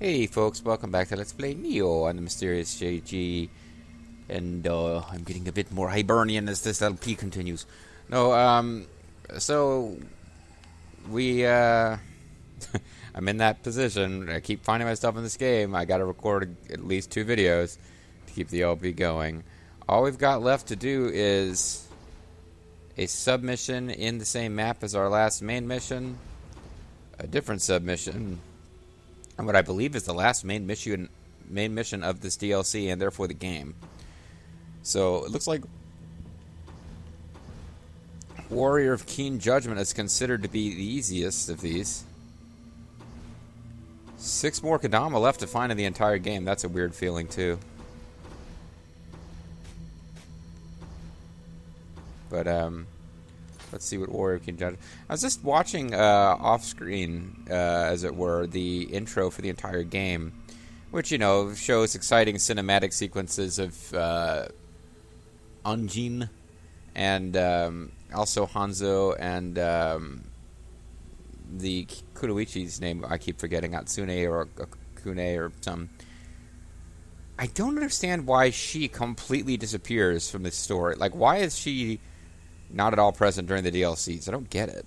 Hey folks, welcome back to Let's Play Nioh on the Mysterious JG. And I'm getting a bit more Hibernian as this LP continues. No, so we I'm in that position. I keep finding myself in this game. I gotta record at least 2 videos to keep the LP going. All we've got left to do is a submission in the same map as our last main mission, a different submission, and what I believe is the last main mission of this DLC and therefore the game. So it looks like Warrior of Keen Judgment is considered to be the easiest of these. 6 more Kodama left to find in the entire game. That's a weird feeling too. But let's see what Warrior of Keen Judgment. I was just watching off screen, as it were, the intro for the entire game, which, you know, shows exciting cinematic sequences of Anjin and also Hanzo and the Kunoichi's name I keep forgetting, Atsune or Akune or some. I don't understand why she completely disappears from this story. Like, why is she not at all present during the DLCs? I don't get it.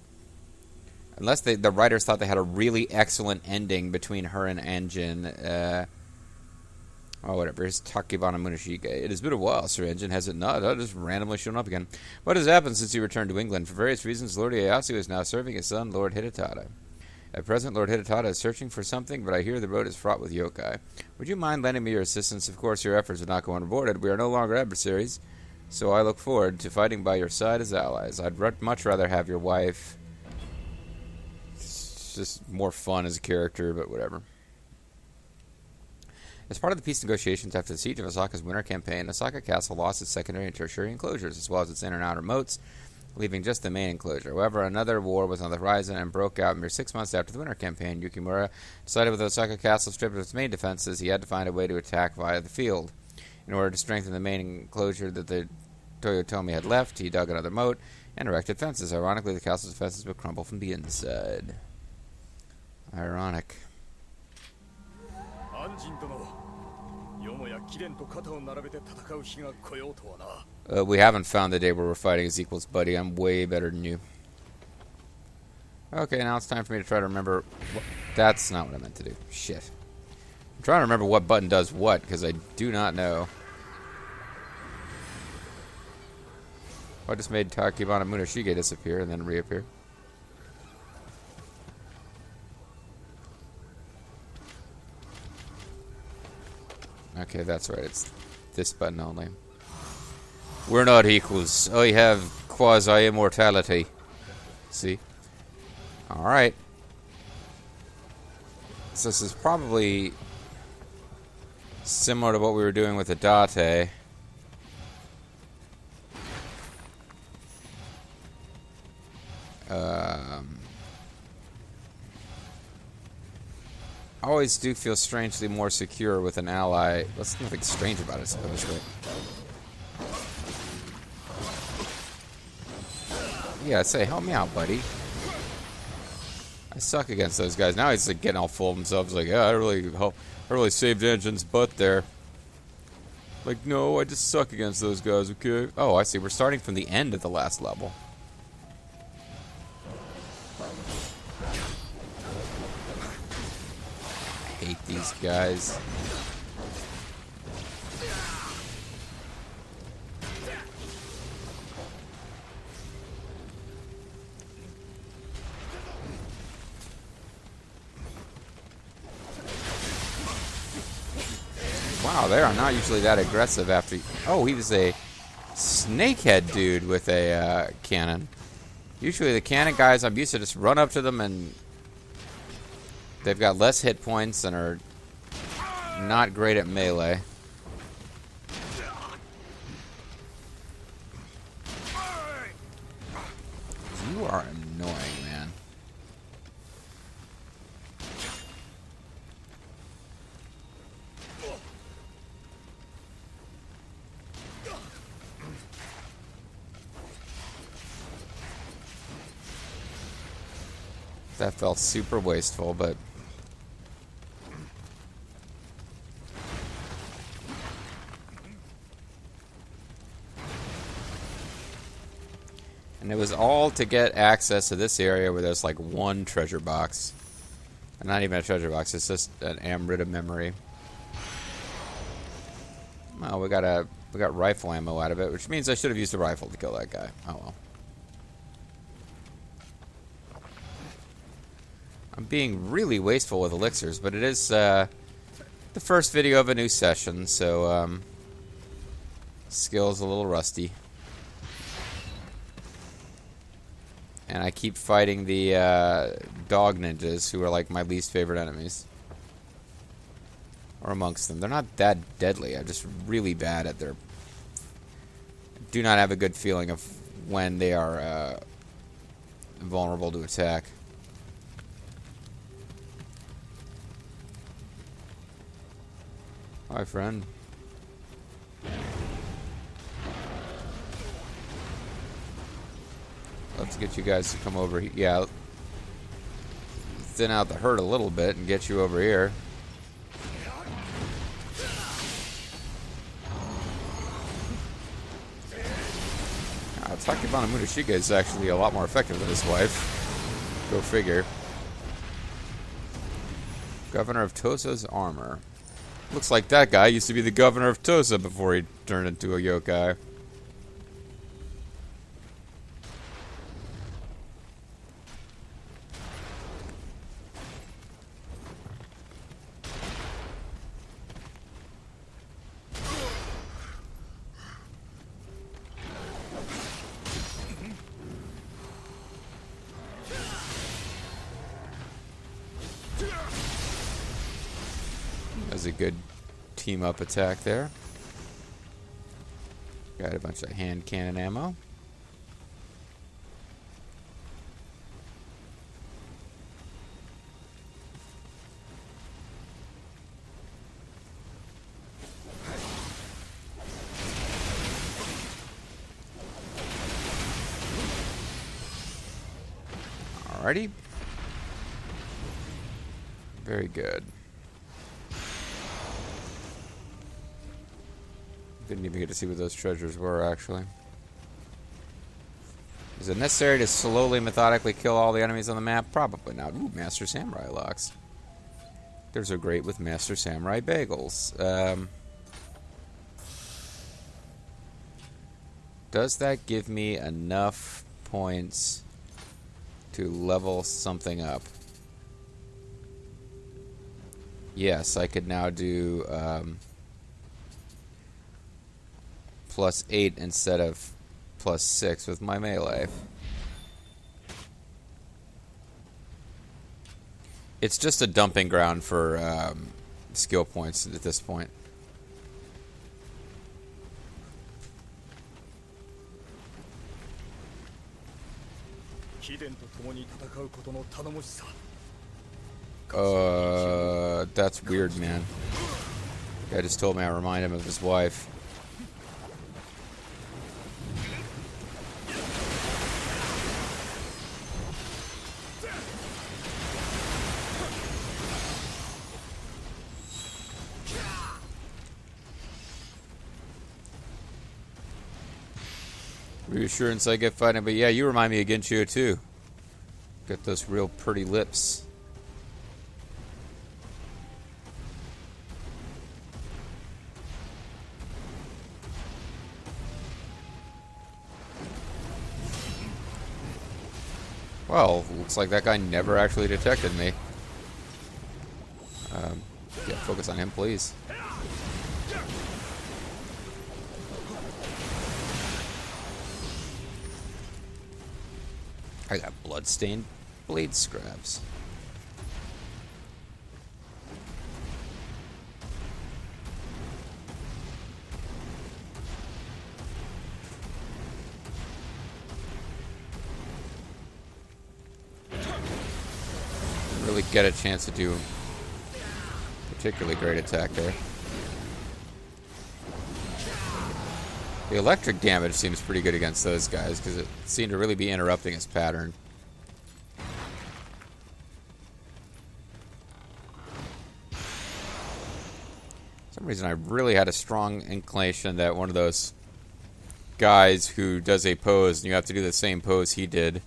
Unless the writers thought they had a really excellent ending between her and Anjin. Oh, whatever. Here's Takebana Munashige. It has been a while, Sir Anjin, has it not? Just randomly shown up again. What has happened since you returned to England? For various reasons, Lord Ieyasu is now serving his son, Lord Hidetada. At present, Lord Hidetada is searching for something, but I hear the road is fraught with yokai. Would you mind lending me your assistance? Of course, your efforts would not go unrewarded. We are no longer adversaries, so I look forward to fighting by your side as allies. I'd much rather have your wife. It's just more fun as a character, but whatever. As part of the peace negotiations after the siege of Osaka's winter campaign, Osaka Castle lost its secondary and tertiary enclosures, as well as its inner and outer moats, leaving just the main enclosure. However, another war was on the horizon and broke out mere 6 months after the winter campaign. Yukimura decided with Osaka Castle stripped of its main defenses, he had to find a way to attack via the field. In order to strengthen the main enclosure that the Toyotomi had left, he dug another moat and erected fences. Ironically, the castle's defenses would crumble from the inside. Ironic. We haven't found the day where we're fighting as equals, buddy. I'm way better than you. Okay, now it's time for me to try to remember. That's not what I meant to do. Shit. I'm trying to remember what button does what, because I do not know. I just made Takebana Munashige disappear and then reappear. Okay, that's right. It's this button only. We're not equals. I have quasi-immortality. See? Alright. So this is probably similar to what we were doing with the Date. I always do feel strangely more secure with an ally. There's nothing strange about it, I suppose, right? Yeah, say, help me out, buddy. I suck against those guys. Now he's like getting all full of himself. He's like, yeah, I really saved Anjin's butt there. Like, no, I just suck against those guys, okay? Oh, I see. We're starting from the end of the last level. I hate these guys. Wow, they are not usually that aggressive after... Oh, he was a snakehead dude with a cannon. Usually the cannon guys, I'm used to just run up to them and... They've got less hit points and are not great at melee. You are annoying, man. That felt super wasteful, but And it was all to get access to this area where there's like one treasure box. And not even a treasure box, it's just an Amrita memory. Well, we got rifle ammo out of it, which means I should have used a rifle to kill that guy. Oh well. I'm being really wasteful with elixirs, but it is the first video of a new session, so skill's a little rusty. And I keep fighting the dog ninjas, who are like my least favorite enemies. Or amongst them. They're not that deadly. I'm just really bad at their... do not have a good feeling of when they are vulnerable to attack. Hi, friend. Let's get you guys to come over here. Yeah. Thin out the herd a little bit and get you over here. Takebana Murashige is actually a lot more effective than his wife. Go figure. Governor of Tosa's armor. Looks like that guy used to be the governor of Tosa before he turned into a yokai. That's a good team-up attack there. Got a bunch of hand cannon ammo. Alrighty. Very good. Didn't even get to see what those treasures were, actually. Is it necessary to slowly, methodically kill all the enemies on the map? Probably not. Ooh, Master Samurai locks. Those are great with Master Samurai bagels. Does that give me enough points to level something up? Yes, I could now do... +8 instead of +6 with my melee. It's just a dumping ground for skill points at this point. That's weird, man. The guy just told me I remind him of his wife. Reassurance I get fighting, but yeah, you remind me of Genshio too. Got those real pretty lips. Well, looks like that guy never actually detected me. Yeah, focus on him, please. I got blood-stained blade scraps. Didn't really get a chance to do a particularly great attack there. The electric damage seems pretty good against those guys because it seemed to really be interrupting his pattern. For some reason I really had a strong inclination that one of those guys who does a pose, and you have to do the same pose he did. It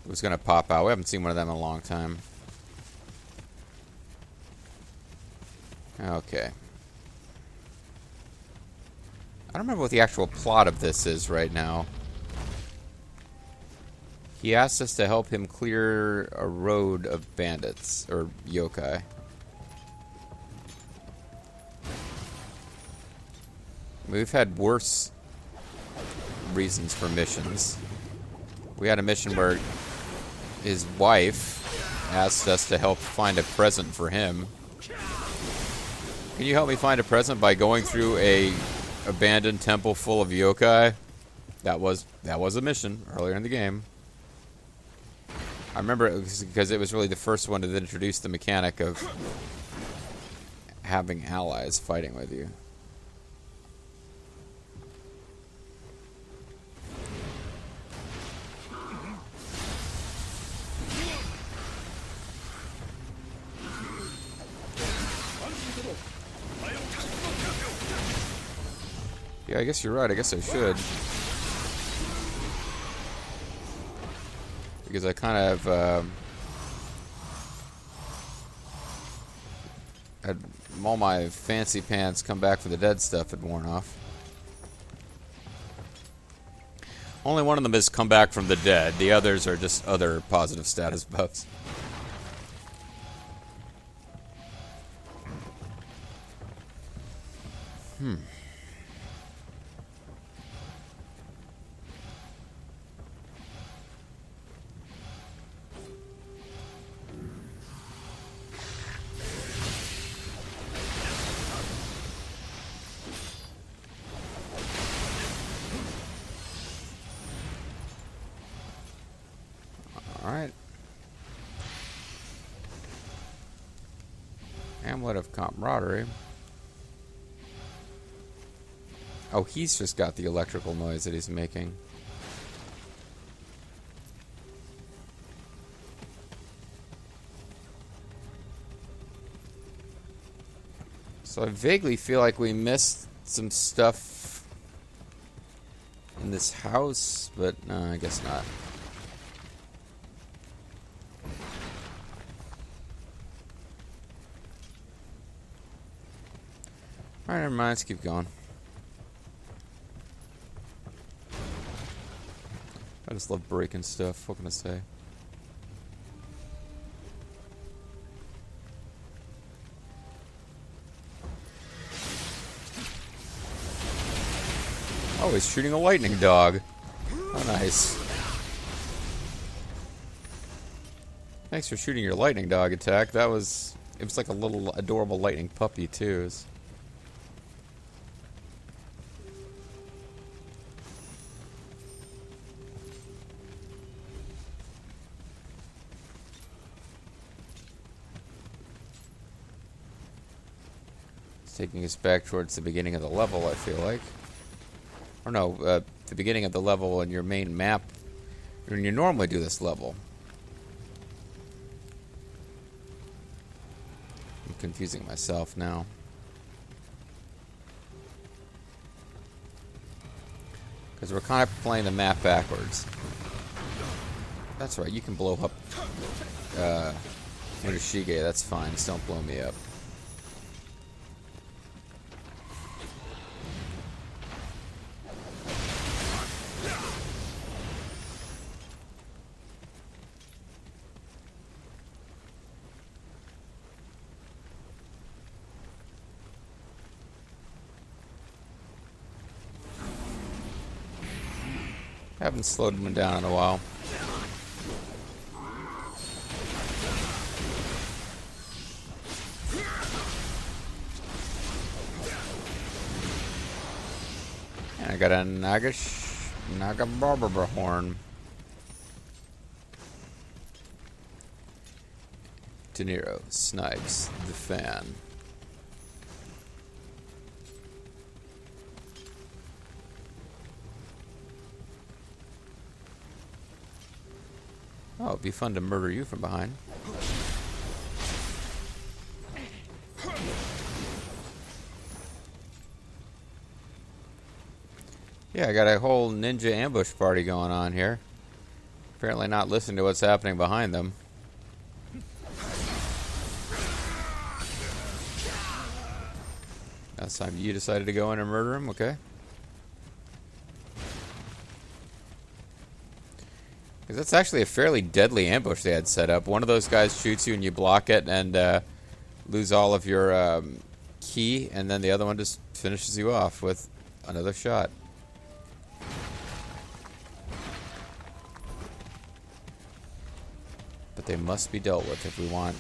was going to pop out. We haven't seen one of them in a long time. Okay. I don't remember what the actual plot of this is right now. He asked us to help him clear a road of bandits, or yokai. We've had worse reasons for missions. We had a mission where his wife asked us to help find a present for him. Can you help me find a present by going through a abandoned temple full of yokai? That was a mission earlier in the game. I remember it was because it was really the first one to introduce the mechanic of having allies fighting with you. Yeah, I guess you're right. I guess I should. Because I kind of had all my fancy pants come back for the dead stuff had worn off. Only one of them has come back from the dead. The others are just other positive status buffs. Alright. Amulet of Camaraderie. Oh, he's just got the electrical noise that he's making. So I vaguely feel like we missed some stuff in this house, but no, I guess not. Alright, never mind, let's keep going. I just love breaking stuff, what can I say? Oh, he's shooting a lightning dog. Oh, nice. Thanks for shooting your lightning dog attack. It was like a little adorable lightning puppy, too. Taking us back towards the beginning of the level, I feel like. Or no, the beginning of the level in your main map when you normally do this level. I'm confusing myself now. Because we're kind of playing the map backwards. That's right, you can blow up Murashige, that's fine, just don't blow me up. I haven't slowed him down in a while. And I got a Naga Barber horn. De Niro snipes the fan. Oh, it'd be fun to murder you from behind. Yeah, I got a whole ninja ambush party going on here. Apparently not listening to what's happening behind them. That's time you decided to go in and murder him, okay? Because that's actually a fairly deadly ambush they had set up. One of those guys shoots you and you block it and lose all of your ki, and then the other one just finishes you off with another shot. But they must be dealt with if we want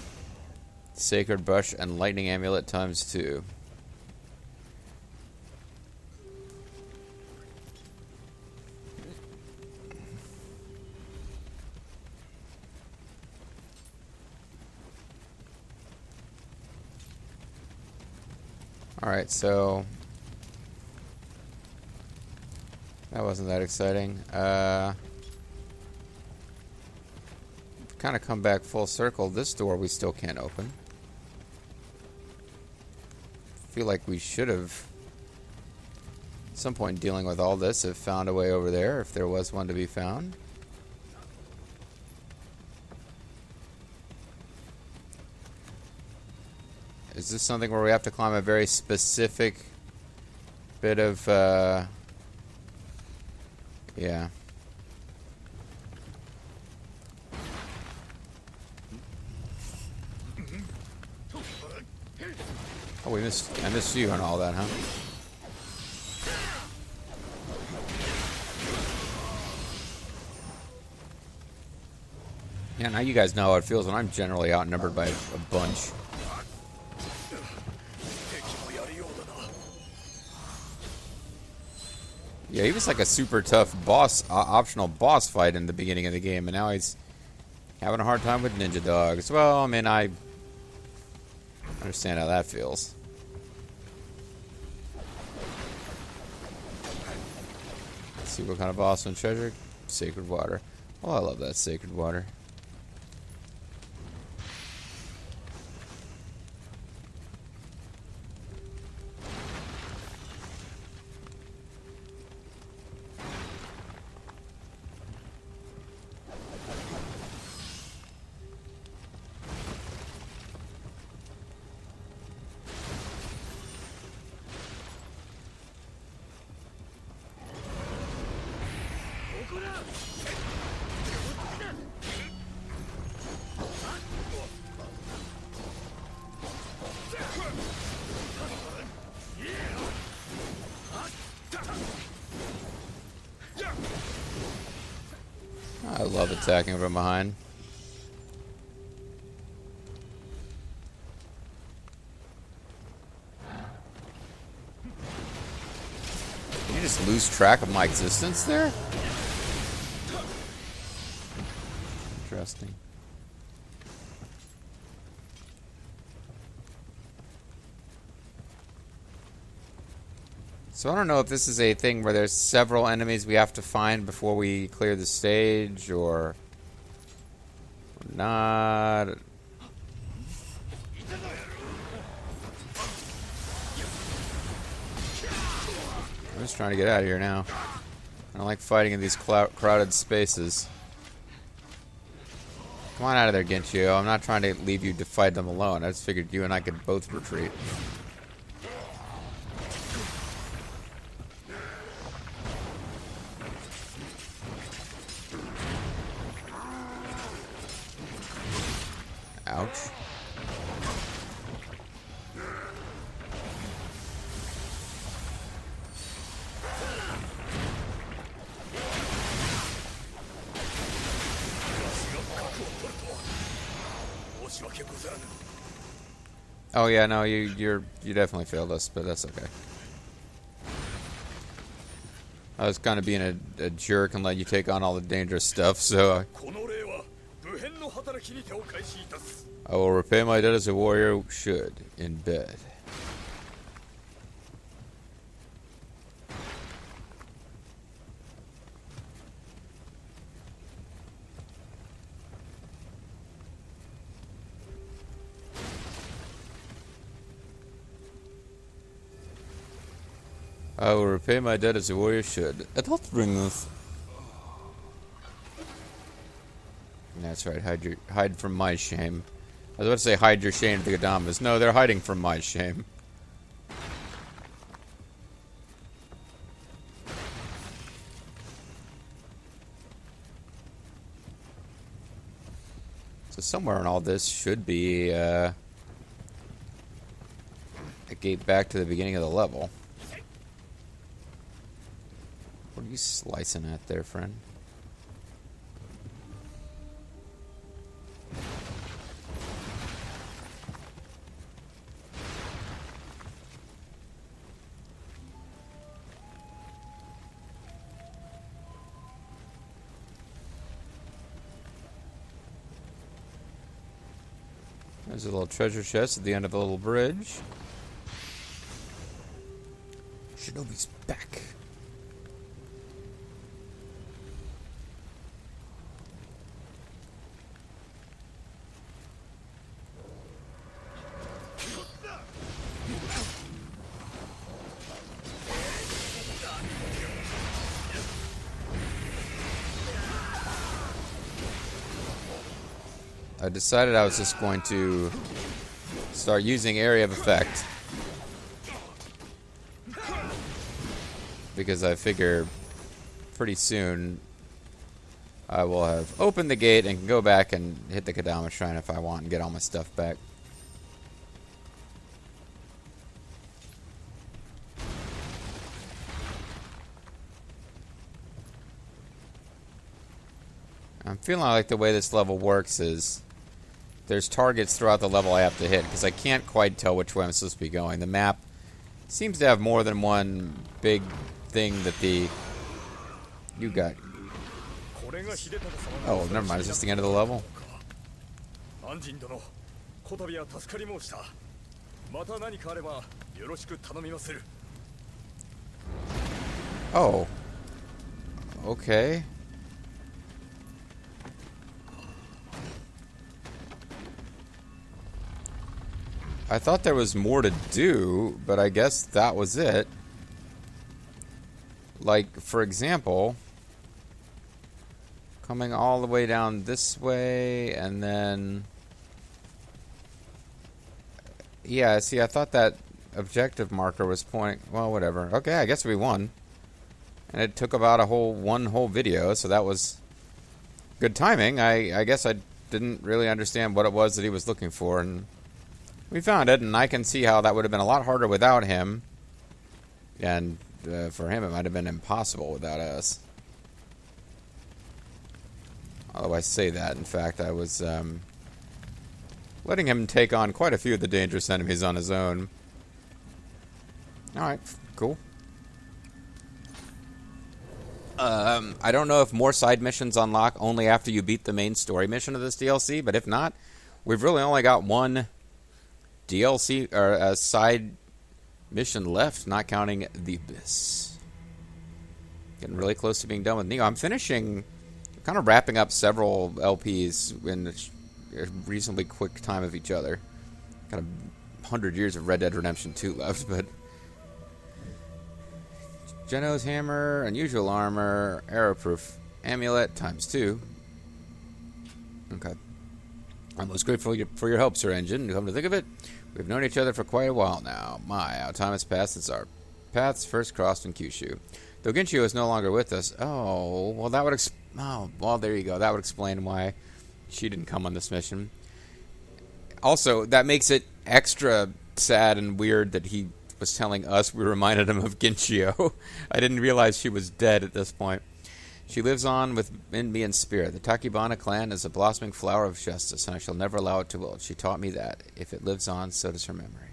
Sacred Brush and Lightning Amulet times 2. Alright, so that wasn't that exciting. Kind of come back full circle. This door we still can't open. Feel like we should have, at some point dealing with all this, have found a way over there if there was one to be found. Is this something where we have to climb a very specific bit of, yeah. Oh, I missed you and all that, huh? Yeah, now you guys know how it feels when I'm generally outnumbered by a bunch. Yeah, he was like a super tough boss, optional boss fight in the beginning of the game, and now he's having a hard time with ninja dogs. Well, I mean, I understand how that feels. Let's see what kind of awesome treasure. Sacred water. Oh, I love that sacred water. I love attacking from behind. Can you just lose track of my existence there? Interesting. So I don't know if this is a thing where there's several enemies we have to find before we clear the stage, or not. I'm just trying to get out of here now. I don't like fighting in these crowded spaces. Come on out of there, Genchio. I'm not trying to leave you to fight them alone. I just figured you and I could both retreat. Ouch. Oh yeah, no, you definitely failed us, but that's okay. I was kind of being a jerk and let you take on all the dangerous stuff, so I will repay my debt as a warrior should in bed. I will repay my debt as a warrior should. Adult bring this. That's right. Hide from my shame. I was about to say hide your shame to the Gadamas. No, they're hiding from my shame. So somewhere in all this should be a gate back to the beginning of the level. What are you slicing at there, friend? There's a little treasure chest at the end of a little bridge. Shinobi's back. I decided I was just going to start using area of effect. Because I figure pretty soon I will have opened the gate and can go back and hit the Kadama Shrine if I want and get all my stuff back. I'm feeling like the way this level works is there's targets throughout the level I have to hit because I can't quite tell which way I'm supposed to be going. The map seems to have more than one big thing that the... You got... Oh, never mind. Is this the end of the level? Anjin, oh. Okay. I thought there was more to do, but I guess that was it. Like, for example, coming all the way down this way, and then... Yeah, see, I thought that objective marker was pointing... Well, whatever. Okay, I guess we won. And it took about one whole video, so that was good timing. I guess I didn't really understand what it was that he was looking for, and... We found it, and I can see how that would have been a lot harder without him. And for him, it might have been impossible without us. Although I say that, in fact, I was letting him take on quite a few of the dangerous enemies on his own. Alright, cool. I don't know if more side missions unlock only after you beat the main story mission of this DLC, but if not, we've really only got one DLC or a side mission left, not counting the Abyss. Getting really close to being done with Nioh. I'm finishing, kind of wrapping up several LPs in a reasonably quick time of each other. Got 100 years of Red Dead Redemption 2 left, but Geno's hammer, unusual armor, arrow-proof amulet ×2. Okay. I'm most grateful for your help, Sir Anjin. Come to think of it, we've known each other for quite a while now. My, how time has passed since our paths first crossed in Kyushu. Though Ginchio is no longer with us. Oh, well, that would well, there you go. That would explain why she didn't come on this mission. Also, that makes it extra sad and weird that he was telling us we reminded him of Ginchio. I didn't realize she was dead at this point. She lives on within me in spirit. The Takibana clan is a blossoming flower of justice, and I shall never allow it to wilt. She taught me that. If it lives on, so does her memory.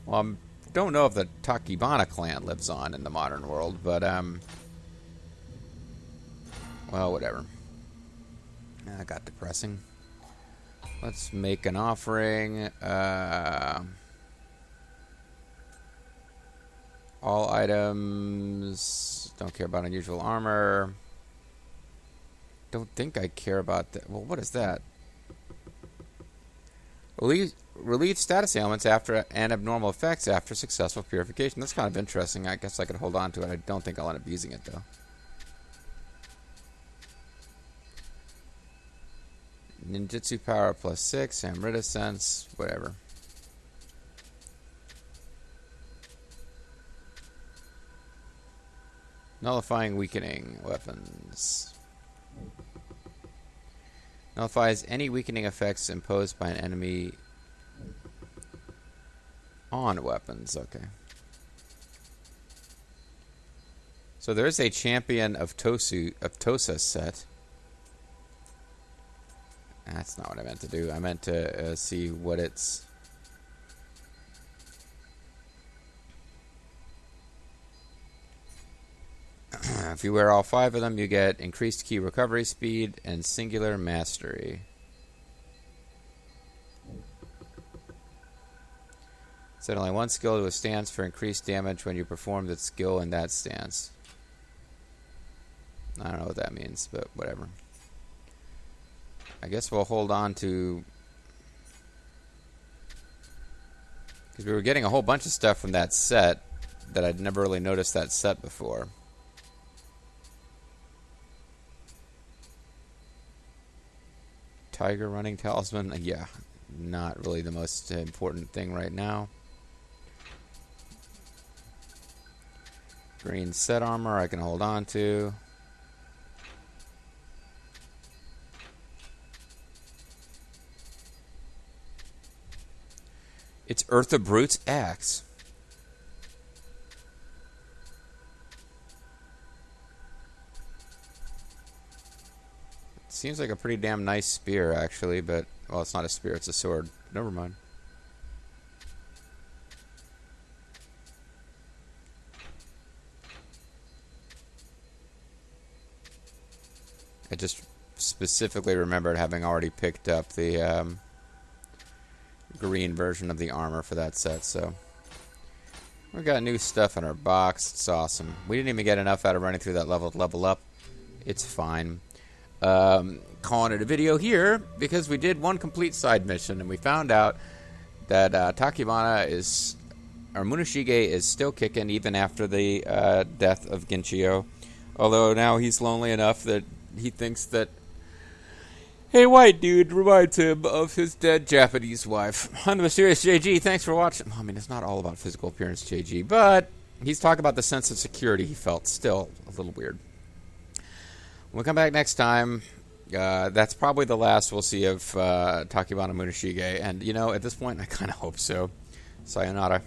Well, I don't know if the Takibana clan lives on in the modern world, but, well, whatever. That got depressing. Let's make an offering. All items. Don't care about unusual armor. Don't think I care about that. Well, what is that? relieve status ailments after and abnormal effects after successful purification. That's kind of interesting. I guess I could hold on to it. I don't think I'll end up using it, though. Ninjutsu power +6, Amrita sense, whatever. Nullifying weakening weapons. Nullifies any weakening effects imposed by an enemy on weapons. Okay. So there is a Champion of Tosa set. That's not what I meant to do. I meant to see what it's... If you wear all 5 of them, you get increased key recovery speed and singular mastery. Set only one skill to a stance for increased damage when you perform the skill in that stance. I don't know what that means, but whatever. I guess we'll hold on to... Because we were getting a whole bunch of stuff from that set that I'd never really noticed that set before. Tiger running talisman. Yeah, not really the most important thing right now. Green set armor I can hold on to. It's Eartha Brute's axe. Seems like a pretty damn nice spear, actually, but... Well, it's not a spear, it's a sword. Never mind. I just specifically remembered having already picked up the green version of the armor for that set, so... We got new stuff in our box. It's awesome. We didn't even get enough out of running through that level to level up. It's fine. Calling it a video here because we did one complete side mission and we found out that Takibana is... Or Munashige is still kicking even after the death of Ginchio. Although now he's lonely enough that he thinks that a white dude reminds him of his dead Japanese wife. I'm the Mysterious JG. Thanks for watching. I mean, it's not all about physical appearance, JG, but he's talking about the sense of security he felt. Still a little weird. We'll come back next time. That's probably the last we'll see of Takibana Munashige. And, you know, at this point, I kind of hope so. Sayonara.